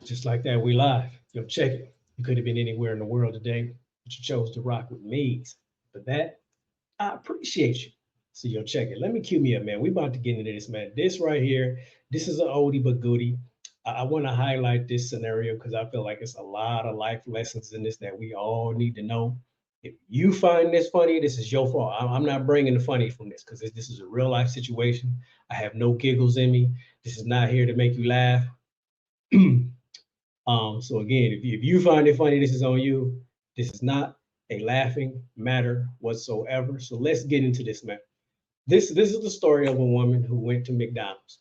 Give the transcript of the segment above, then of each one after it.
Just like that, we live. Yo, check it. You could have been anywhere in the world today, but you chose to rock with Meez. For that, I appreciate you. So, yo, check it. Let me cue me up, man. We about to get into this, man. This right here, this is an oldie but goodie. I want to highlight this scenario because I feel like it's a lot of life lessons in this that we all need to know. If you find this funny, this is your fault. I'm not bringing the funny from this because this is a real life situation. I have no giggles in me. This is not here to make you laugh. So again, if you find it funny, this is on you. This is not a laughing matter whatsoever. So let's get into this, man. This is the story of a woman who went to McDonald's,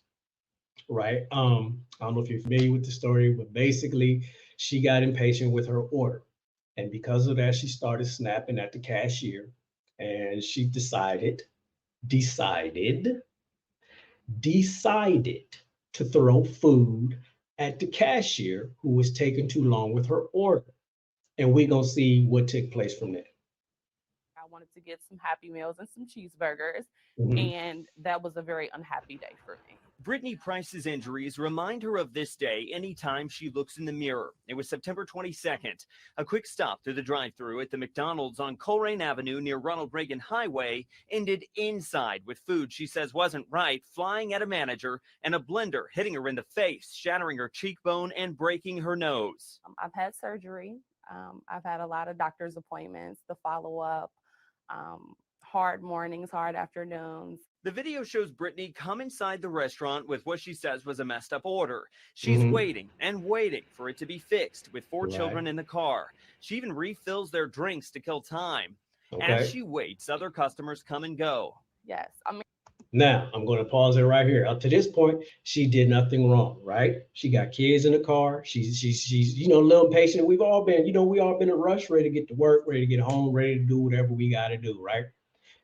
right? I don't know if you're familiar with the story, but basically she got impatient with her order. And because of that, she started snapping at the cashier and she decided, decided to throw food at the cashier who was taking too long with her order. And we're gonna see what took place from there. I wanted to get some Happy Meals and some cheeseburgers, Mhm. and that was a very unhappy day for me. Brittany Price's injuries remind her of this day anytime she looks in the mirror. It was September 22nd. A quick stop through the drive-thru at the McDonald's on Coleraine Avenue near Ronald Reagan Highway ended inside with food she says wasn't right, flying at a manager, and a blender hitting her in the face, shattering her cheekbone and breaking her nose. I've had surgery. I've had a lot of doctor's appointments, the follow up, hard mornings, hard afternoons. The video shows Brittany come inside the restaurant with what she says was a messed up order. She's Mhm. waiting and waiting for it to be fixed with four Right. children in the car. She even refills their drinks to kill time. As Okay. she waits, other customers come and go. Yes, I mean, Now I'm going to pause it right here. Up to this point, she did nothing wrong, right? She got kids in the car. She's a little impatient. We've all been, we all been in a rush, ready to get to work, ready to get home, ready to do whatever we got to do, right?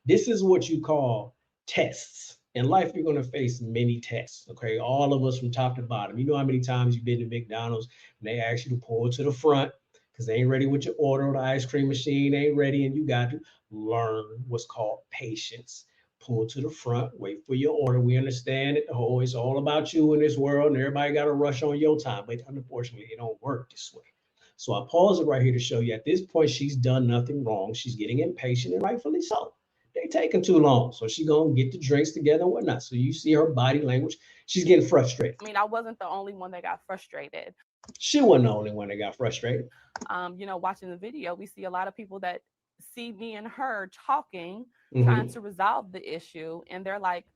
This is what you call tests. In life, you're going to face many tests. Okay, all of us from top to bottom. You know how many times you've been to McDonald's and they ask you to pull to the front because they ain't ready with your order, or the ice cream machine ain't ready, and you got to learn what's called patience. Pull to the front, wait for your order. We understand it. It's all about you in this world, and everybody got to rush on your time. But unfortunately, it don't work this way. So I pause it right here to show you at this point, she's done nothing wrong. She's getting impatient, and rightfully so. They taking too long. So she gonna get the drinks together and whatnot. So you see her body language. She's getting frustrated. I wasn't the only one that got frustrated. She wasn't the only one that got frustrated. Watching the video, we see a lot of people that see me and her talking, trying Mhm. to resolve the issue, and they're like,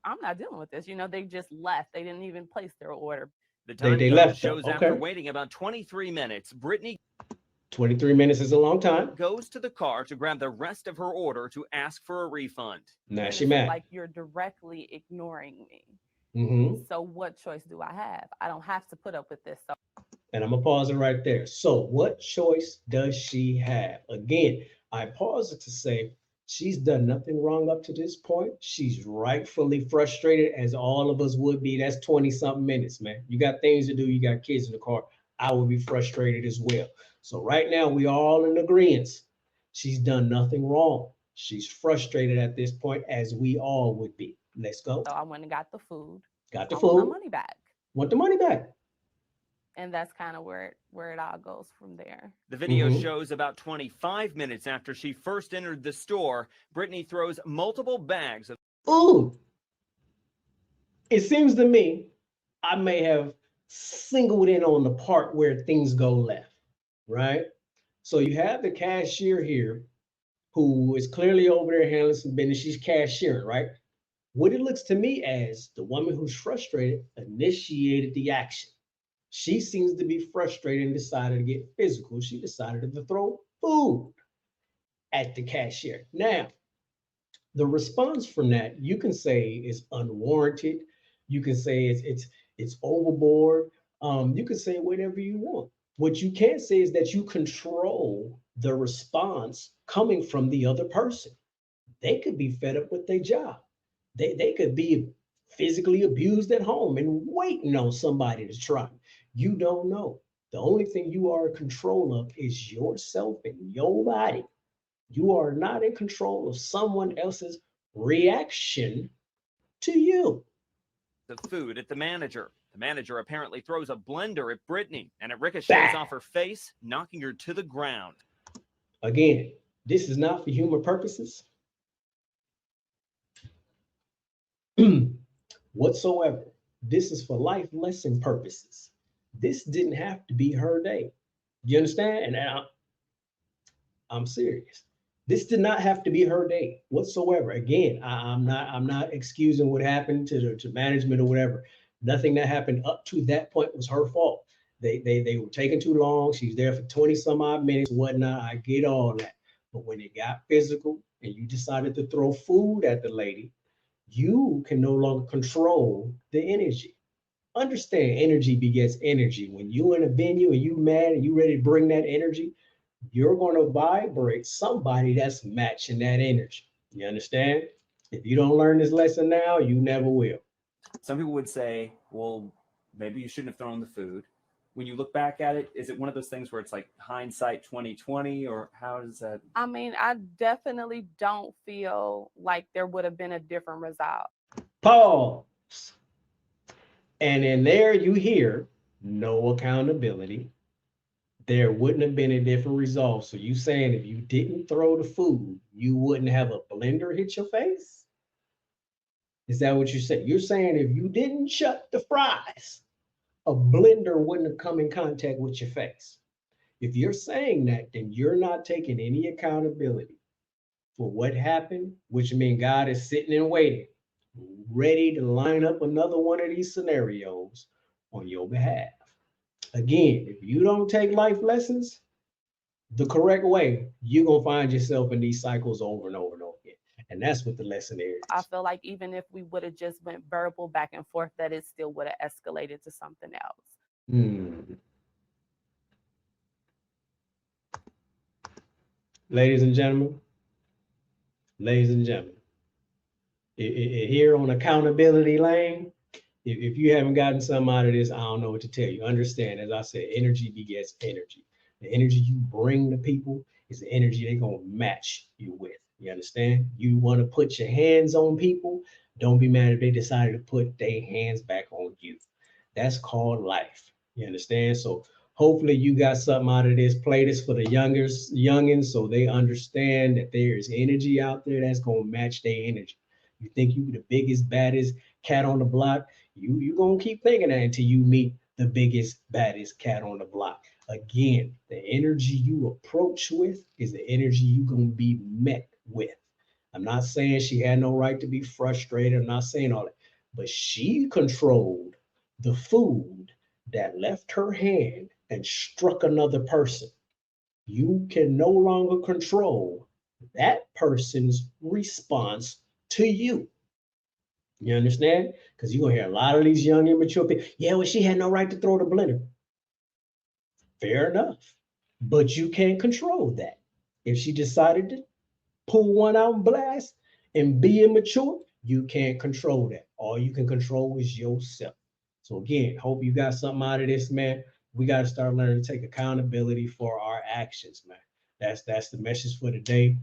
I'm not dealing with this. They just left. They didn't even place their order. The They time they code left though. shows after Okay. waiting about 23 minutes, Brittany 23 minutes is a long time. goes to the car to grab the rest of her order to ask for a refund. Now And she it's mad. like you're directly ignoring me. Hmm. So what choice do I have? I don't have to put up with this. So And I'm gonna pause it right there. So what choice does she have? Again, I pause it to say she's done nothing wrong up to this point. She's rightfully frustrated, as all of us would be. That's 20 something minutes, man. You got things to do, you got kids in the car. I would be frustrated as well. So right now we all in agreement. She's done nothing wrong. She's frustrated at this point, as we all would be. Let's go. I went and got the food. Got the I want my food. money back. Want the money back. And that's kind of where it all goes from there. The video Hmm. shows about 25 minutes after she first entered the store, Brittany throws multiple bags of Ooh, it seems to me I may have singled in on the part where things go left, right? So you have the cashier here who is clearly over there handling some business. She's cashiering, right? What it looks to me as the woman who's frustrated initiated the action. She seems to be frustrated and decided to get physical. She decided to throw food at the cashier. Now, the response from that you can say is unwarranted. You can say it's overboard. You can say whatever you want. What you can't say is that you control the response coming from the other person. They could be fed up with their job. They could be physically abused at home and waiting on somebody to try. You don't know. The only thing you are in control of is yourself and your body. You are not in control of someone else's reaction to you. food at the manager. The manager apparently throws a blender at Brittany, and it ricochets off her face, knocking her to the ground. Again, this is not for humor purposes whatsoever. This is for life lesson purposes. This didn't have to be her day. You understand? And I'm serious. This did not have to be her day whatsoever. Again, I'm not excusing what happened to management or whatever. Nothing that happened up to that point was her fault. They were taking too long. She's there for 20 some odd minutes, whatnot. I get all that. But when it got physical and you decided to throw food at the lady, you can no longer control the energy. Understand, energy begets energy. When you in a venue and you mad and you ready to bring that energy, you're going to vibrate somebody that's matching that energy. You understand? If you don't learn this lesson now, you never will. Some people would say, well, maybe you shouldn't have thrown the food. When you look back at it, is it one of those things where it's like hindsight 2020, or how does that? I mean, I definitely don't feel like there would have been a different result. Pause. And in there you hear no accountability. There wouldn't have been a different result. So you saying if you didn't throw the food, you wouldn't have a blender hit your face? Is that what you're saying? You're saying if you didn't shut the fries, a blender wouldn't have come in contact with your face. If you're saying that, then you're not taking any accountability for what happened, which means God is sitting and waiting, ready to line up another one of these scenarios on your behalf. Again, if you don't take life lessons the correct way, you're going to find yourself in these cycles over and over and over again. And that's what the lesson is. I feel like even if we would have just went verbal back and forth, that it still would have escalated to something else. Ladies and gentlemen, here on accountability lane, if you haven't gotten something out of this, I don't know what to tell you. Understand, as I said, energy begets energy. The energy you bring to people is the energy they're going to match you with. You understand? You want to put your hands on people, don't be mad if they decided to put their hands back on you. That's called life. You understand? So hopefully you got something out of this. Play this for the youngins so they understand that there is energy out there that's going to match their energy. You think you the biggest, baddest cat on the block, you going to keep thinking that until you meet the biggest, baddest cat on the block. Again, the energy you approach with is the energy you're going to be met with. I'm not saying she had no right to be frustrated. I'm not saying all that. But she controlled the food that left her hand and struck another person. You can no longer control that person's response to you. You understand? Because you're going to hear a lot of these young, immature people. Yeah, well, she had no right to throw the blender. Fair enough. But you can't control that. If she decided to pull one out and blast and be immature, you can't control that. All you can control is yourself. So again, hope you got something out of this, man. We got to start learning to take accountability for our actions, man. That's the message for today.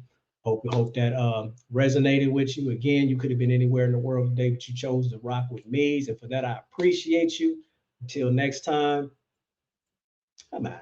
Hope that resonated with you. Again, you could have been anywhere in the world today, but you chose to rock with Meez. And for that, I appreciate you. Until next time, I'm out.